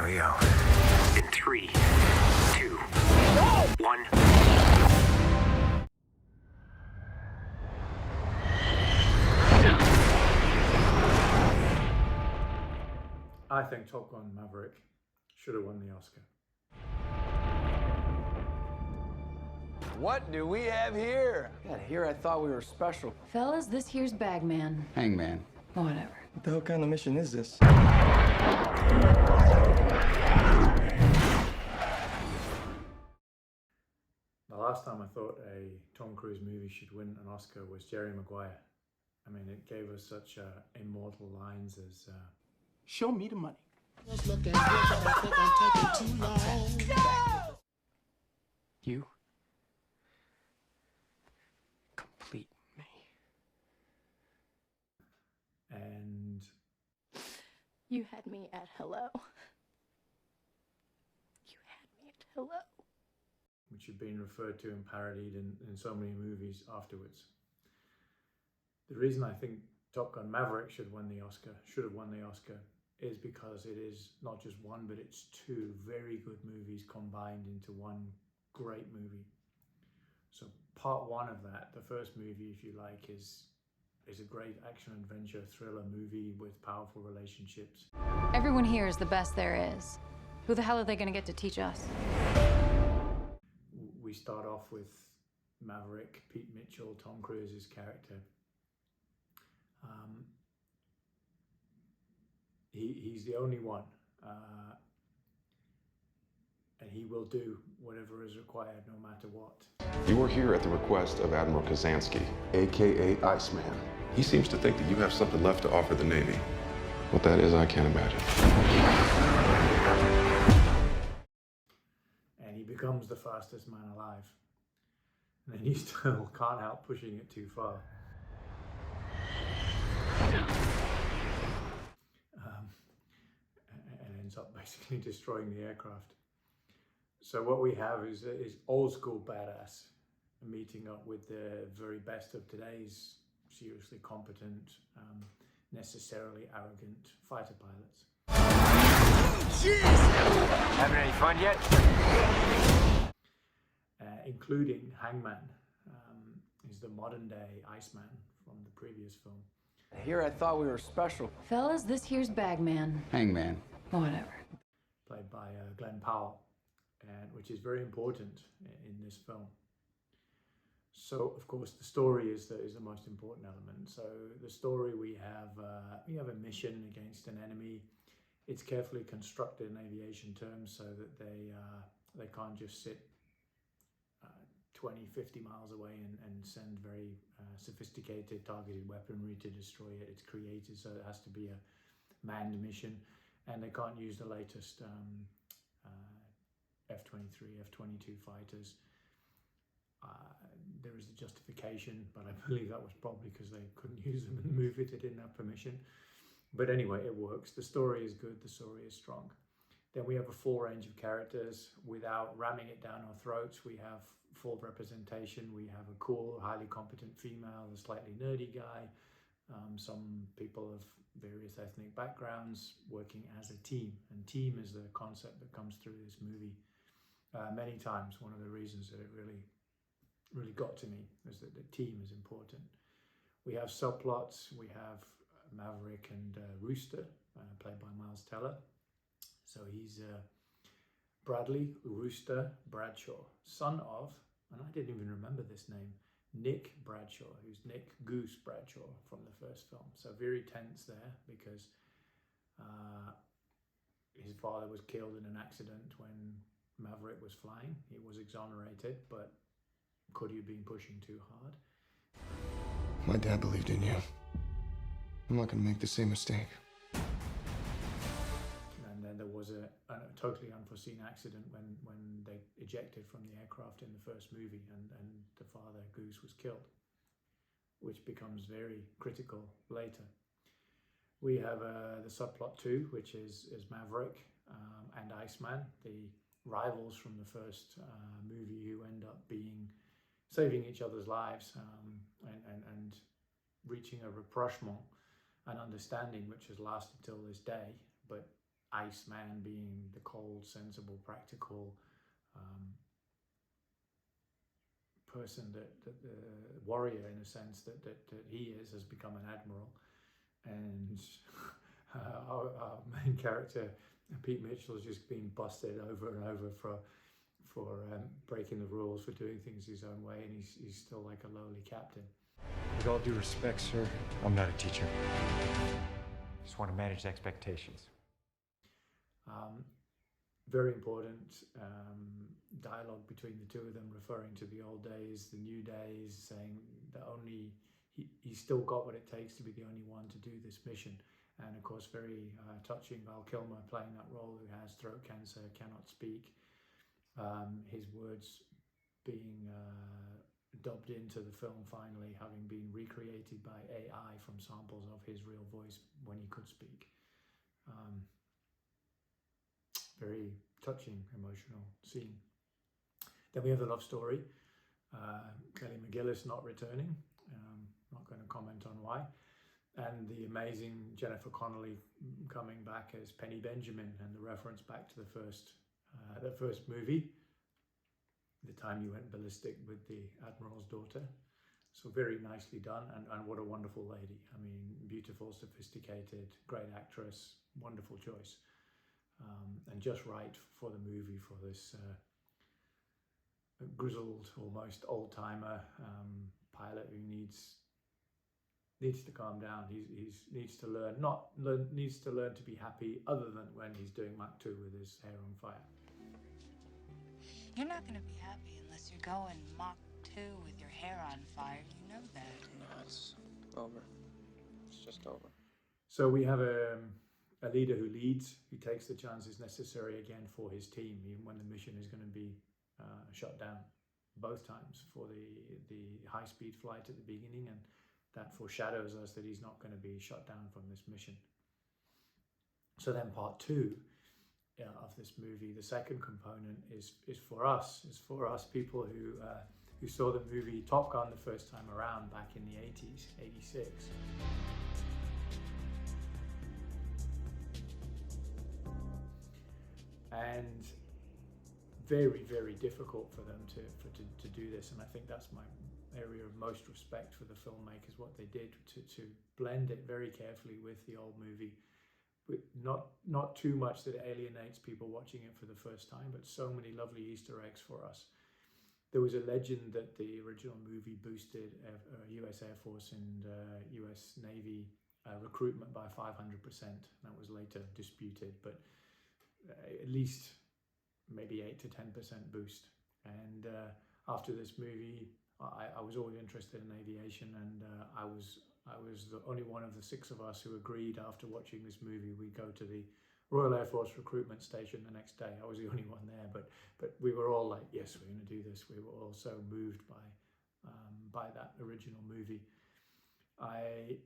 Here we go. In 3, 2, 1. I think Top Gun Maverick should have won the Oscar. What do we have here? God, here I thought we were special. Fellas, this here's Bagman. Hangman. Whatever. What the hell kind of mission is this? The last time I thought a Tom Cruise movie should win an Oscar was Jerry Maguire. I mean, it gave us such immortal lines as... Show me the money. You complete me. And You had me at hello. You had me at hello. which have been referred to and parodied in so many movies afterwards. The reason I think Top Gun Maverick should have won the Oscar, is because it is not just one, but it's two very good movies combined into one great movie. So part one of that, the first movie, if you like, is a great action adventure thriller movie with powerful relationships. Everyone here is the best there is. Who the hell are they gonna get to teach us? We start off with Maverick, Pete Mitchell, Tom Cruise's character. He's the only one, and he will do whatever is required no matter what. You are here at the request of Admiral Kazansky, a.k.a. Iceman. He seems to think that you have something left to offer the Navy. What that is, I can't imagine. And he becomes the fastest man alive. And then he still can't help pushing it too far. And ends up basically destroying the aircraft. So what we have is old school badass meeting up with the very best of today's seriously competent, necessarily arrogant fighter pilots. Having any fun yet? Including Hangman, is the modern day Iceman from the previous film. Here I thought we were special. Fellas, this here's Bagman. Hangman. Whatever. Played by Glen Powell, which is very important in this film. So, of course, the story is the most important element. So, the story, we have a mission against an enemy. It's carefully constructed in aviation terms so that they can't just sit 20, 50 miles away and send very sophisticated targeted weaponry to destroy it. It's created so it has to be a manned mission, and they can't use the latest F-23, F-22 fighters. There is a justification, but I believe that was probably because they couldn't use them in the movie. They didn't have permission. But anyway, it works. The story is good. The story is strong. Then we have a full range of characters without ramming it down our throats. We have full representation. We have a cool, highly competent female, a slightly nerdy guy, some people of various ethnic backgrounds working as a team. And team is the concept that comes through this movie many times. One of the reasons that it really got to me is that the team is important. We have subplots. We have Maverick and Rooster, played by Miles Teller. So he's Bradley Rooster Bradshaw, son of, and I didn't even remember this name, Nick Bradshaw, who's Nick Goose Bradshaw from the first film. So very tense there because his father was killed in an accident when Maverick was flying. He was exonerated, but could he have been pushing too hard? My dad believed in you. I'm not gonna make the same mistake. And then there was a totally unforeseen accident when they ejected from the aircraft in the first movie, and the father, Goose, was killed, which becomes very critical later. We have the subplot 2, which is Maverick and Iceman, the rivals from the first movie who end up saving each other's lives and reaching a rapprochement, an understanding which has lasted till this day. But Iceman being the cold, sensible, practical person that the warrior, in a sense, that he is, has become an admiral. And our main character, Pete Mitchell, has just been busted over and over for breaking the rules, for doing things his own way, and he's still like a lowly captain. With all due respect, sir, I'm not a teacher. Just want to manage expectations. Very important dialogue between the two of them, referring to the old days, the new days, saying that only he's still got what it takes to be the only one to do this mission. And of course, very touching, Val Kilmer playing that role, who has throat cancer, cannot speak. His words being dubbed into the film finally, having been recreated by AI from samples of his real voice when he could speak. Very touching, emotional scene. Then we have the love story. Kelly McGillis not returning. Not going to comment on why. And the amazing Jennifer Connelly coming back as Penny Benjamin, and the reference back to the first movie, the time you went ballistic with the Admiral's daughter. So very nicely done, and what a wonderful lady. I mean, beautiful, sophisticated, great actress, wonderful choice. And just right for the movie, for this grizzled, almost old-timer pilot who needs to calm down. He needs to learn, needs to learn to be happy, other than when he's doing Mach 2 with his hair on fire. You're not going to be happy unless you're going Mach 2 with your hair on fire. You know that. No, it's over. It's just over. So we have a leader who leads, who takes the chances necessary again for his team, even when the mission is going to be shut down both times, for the high-speed flight at the beginning, and that foreshadows us that he's not going to be shut down from this mission. So then part 2 of this movie, the second component, is for us people who saw the movie Top Gun the first time around back in the 80s, 86. And very, very difficult for them to do this, and I think that's my area of most respect for the filmmakers, what they did to blend it very carefully with the old movie, with not too much that it alienates people watching it for the first time, but so many lovely Easter eggs for us. There was a legend that the original movie boosted US Air Force and US Navy recruitment by 500%. That was later disputed, but at least maybe 8 to 10% boost. And after this movie, I was always interested in aviation, and I was the only one of the 6 of us who agreed after watching this movie we'd go to the Royal Air Force recruitment station the next day. I was the only one there, but we were all like, yes, we're going to do this. We were all so moved by that original movie. I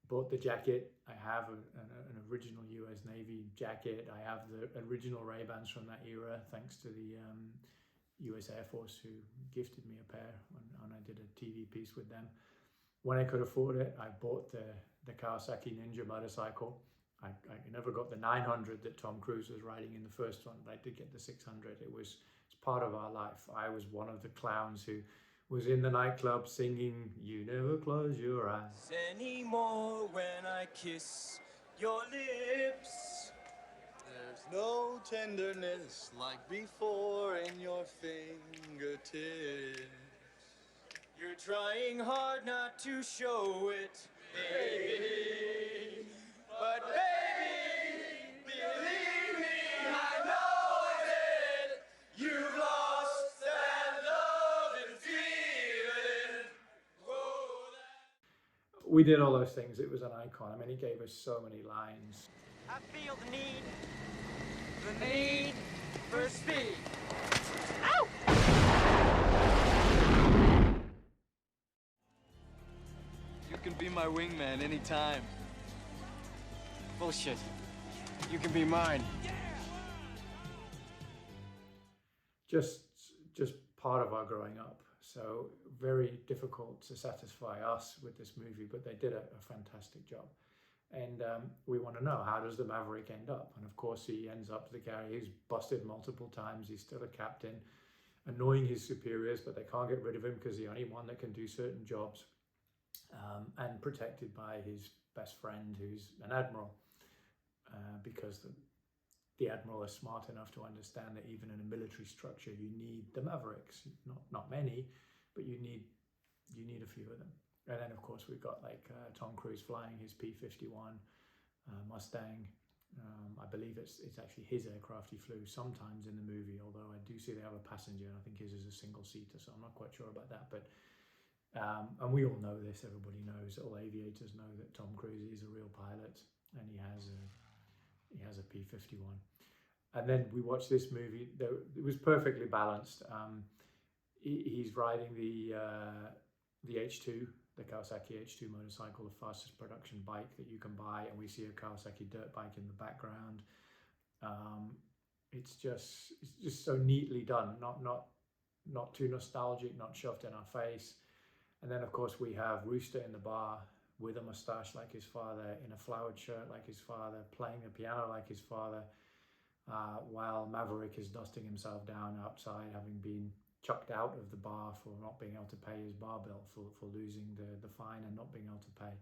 bought the jacket. I have an original US Navy jacket. I have the original Ray-Bans from that era, thanks to the US Air Force, who gifted me a pair when I did a TV piece with them. When I could afford it, I bought the Kawasaki Ninja motorcycle. I never got the 900 that Tom Cruise was riding in the first one, but I did get the 600. It's part of our life. I was one of the clowns who was in the nightclub singing "You Never Close Your Eyes" anymore when I kiss your lips. There's no tenderness like before in your fingertips. You're trying hard not to show it, baby. But baby, believe me, I know that you lost that love and feeling. Whoa, We did all those things. It was an icon. I mean, he gave us so many lines. I feel the need for speed. Ow! You can be my wingman anytime. Bullshit. You can be mine. Just part of our growing up. So very difficult to satisfy us with this movie, but they did a fantastic job. And we want to know, how does the Maverick end up? And of course, he ends up the guy who's busted multiple times. He's still a captain, annoying his superiors, but they can't get rid of him because he's the only one that can do certain jobs, and protected by his best friend, who's an admiral, because the admiral is smart enough to understand that even in a military structure, you need the Mavericks. Not many, but you need a few of them. And then, of course, we've got like Tom Cruise flying his P-51 Mustang. I believe it's actually his aircraft he flew sometimes in the movie, although I do see they have a passenger, and I think his is a single-seater, so I'm not quite sure about that. But and we all know this, everybody knows, all aviators know that Tom Cruise is a real pilot, and he has a P-51. And then we watched this movie. It was perfectly balanced. He's riding the H2, the Kawasaki H2 motorcycle, the fastest production bike that you can buy, and we see a Kawasaki dirt bike in the background. It's just so neatly done, not too nostalgic, not shoved in our face. And then, of course, we have Rooster in the bar with a mustache like his father, in a flowered shirt like his father, playing the piano like his father, while Maverick is dusting himself down outside, having been chucked out of the bar for not being able to pay his bar bill, for losing the fine and not being able to pay.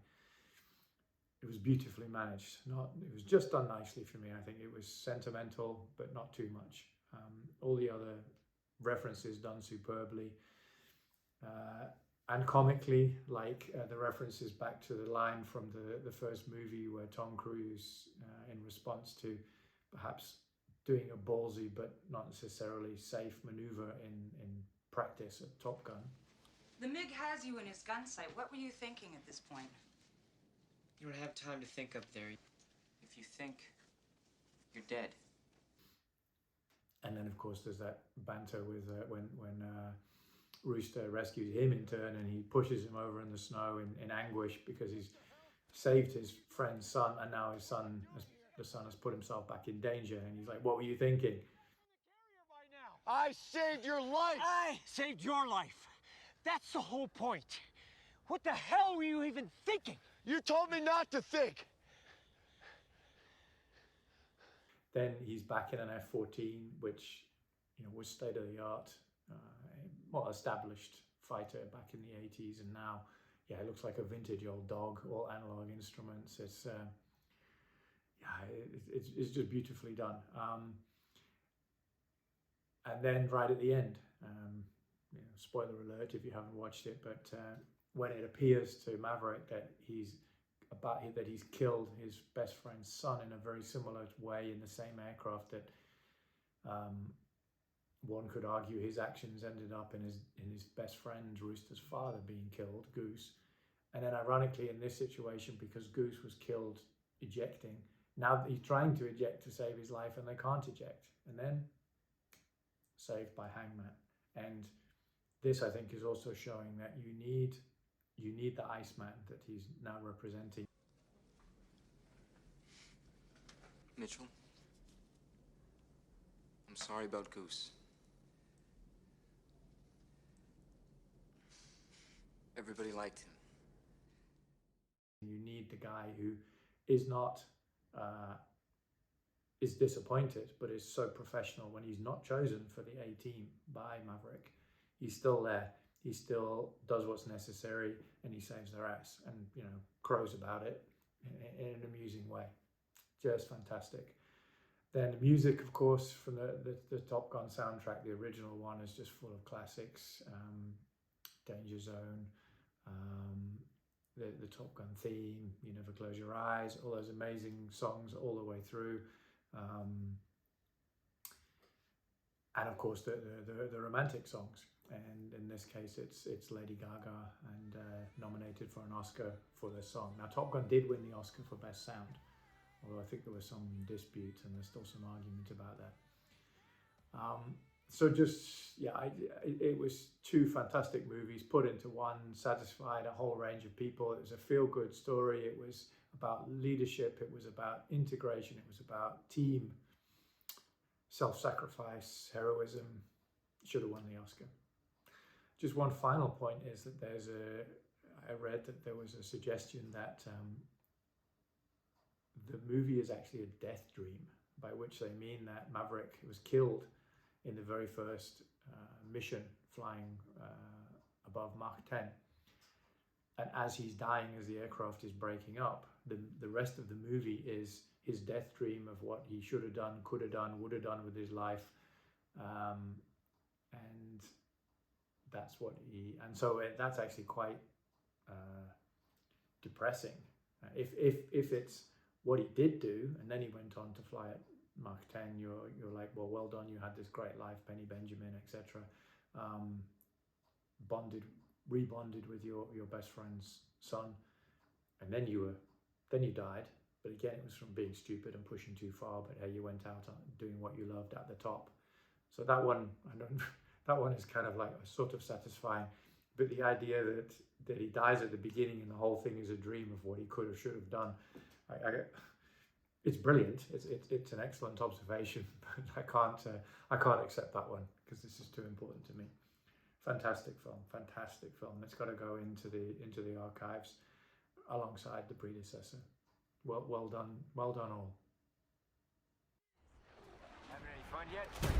It was beautifully managed. It was just done nicely for me. I think it was sentimental, but not too much. All the other references done superbly. And comically, like the references back to the line from the first movie where Tom Cruise, in response to perhaps doing a ballsy but not necessarily safe maneuver in practice at Top Gun. The MiG has you in his gun sight. What were you thinking at this point? You don't have time to think up there. If you think, you're dead. And then, of course, there's that banter with when Rooster rescues him in turn, and he pushes him over in the snow in anguish because he's saved his friend's son, and now the son has put himself back in danger. And he's like, "What were you thinking?" I saved your life! I saved your life. That's the whole point. What the hell were you even thinking? You told me not to think! Then he's back in an F-14, which was state of the art, established fighter back in the 80s, and now, it looks like a vintage old dog, all analog instruments. It's it's just beautifully done. And then right at the end, spoiler alert if you haven't watched it, but when it appears to Maverick that he's killed his best friend's son in a very similar way in the same aircraft that one could argue his actions ended up in his best friend Rooster's father being killed, Goose. And then ironically in this situation, because Goose was killed ejecting, now he's trying to eject to save his life and they can't eject. And then saved by Hangman. And this, I think, is also showing that you need the Iceman that he's now representing. Mitchell, I'm sorry about Goose. Everybody liked him. You need the guy who is not is disappointed, but is so professional when he's not chosen for the A team by Maverick. He's still there. He still does what's necessary, and he saves their ass, and crows about it in an amusing way. Just fantastic. Then the music, of course, from the Top Gun soundtrack, the original one, is just full of classics. Danger Zone, the Top Gun theme, You Never Close Your Eyes, all those amazing songs all the way through. And of course the romantic songs, and in this case it's Lady Gaga, and nominated for an Oscar for this song. Now Top Gun did win the Oscar for Best Sound, although I think there was some dispute and there's still some argument about that. So just, it was two fantastic movies put into one, satisfied a whole range of people. It was a feel-good story. It was about leadership. It was about integration. It was about team, self-sacrifice, heroism. Should have won the Oscar. Just one final point is that I read that there was a suggestion that the movie is actually a death dream, by which they mean that Maverick was killed in the very first mission flying above Mach 10. And as he's dying, as the aircraft is breaking up, the rest of the movie is his death dream of what he should have done, could have done, would have done with his life. And that's what and so that's actually quite depressing. If it's what he did do, and then he went on to fly at Mach 10, you're like, well done, you had this great life, Penny Benjamin, etc. Rebonded with your best friend's son, and then you died. But again, it was from being stupid and pushing too far. But hey, you went out doing what you loved at the top. So that one, that one is kind of like sort of satisfying. But the idea that he dies at the beginning and the whole thing is a dream of what he could or should have done, it's brilliant. It's an excellent observation, but I can't accept that one because this is too important to me. Fantastic film. It's got to go into the archives alongside the predecessor. Well done all. Having any fun yet?